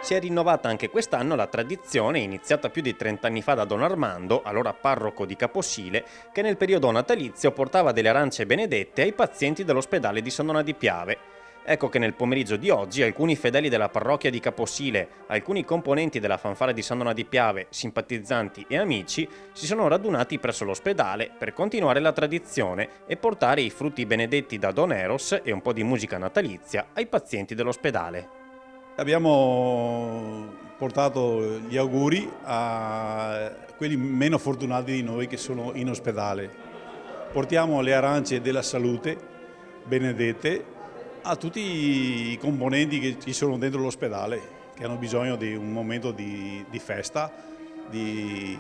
Si è rinnovata anche quest'anno la tradizione, iniziata più di 30 anni fa da Don Armando, allora parroco di Caposile, che nel periodo natalizio portava delle arance benedette ai pazienti dell'ospedale di San Donà di Piave. Ecco che nel pomeriggio di oggi alcuni fedeli della parrocchia di Caposile, alcuni componenti della fanfara di San Donà di Piave, simpatizzanti e amici si sono radunati presso l'ospedale per continuare la tradizione e portare i frutti benedetti da Don Eros e un po' di musica natalizia ai pazienti dell'ospedale. Abbiamo portato gli auguri a quelli meno fortunati di noi che sono in ospedale. Portiamo le arance della salute benedette a tutti i componenti che ci sono dentro l'ospedale, che hanno bisogno di un momento di festa, di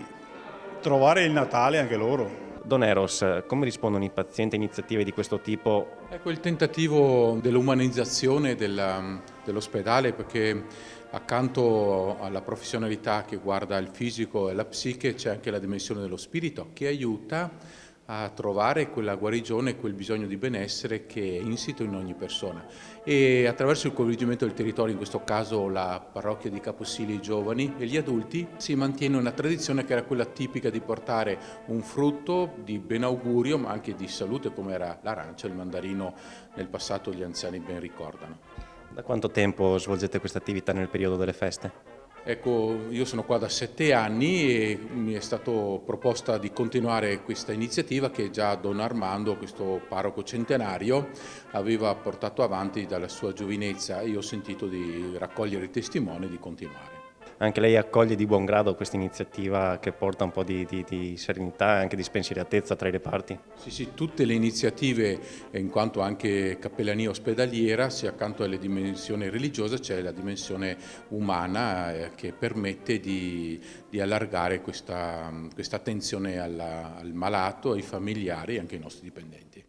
trovare il Natale anche loro. Don Eros, come rispondono i pazienti a iniziative di questo tipo? Ecco il tentativo dell'umanizzazione dell'ospedale, perché accanto alla professionalità che guarda il fisico e la psiche c'è anche la dimensione dello spirito che aiuta a trovare quella guarigione, quel bisogno di benessere che è insito in ogni persona. E attraverso il coinvolgimento del territorio, in questo caso la parrocchia di Caposili, i giovani e gli adulti, si mantiene una tradizione che era quella tipica di portare un frutto di benaugurio, ma anche di salute, come era l'arancia, il mandarino, nel passato gli anziani ben ricordano. Da quanto tempo svolgete questa attività nel periodo delle feste? Ecco, io sono qua da 7 anni e mi è stato proposta di continuare questa iniziativa che già Don Armando, questo parroco centenario, aveva portato avanti dalla sua giovinezza e io ho sentito di raccogliere i testimoni e di continuare. Anche lei accoglie di buon grado questa iniziativa che porta un po' di serenità e anche di spensieratezza tra i reparti? Sì, sì, tutte le iniziative, in quanto anche cappellania ospedaliera, sia accanto alla dimensione religiosa c'è la dimensione umana che permette di allargare questa attenzione al malato, ai familiari e anche ai nostri dipendenti.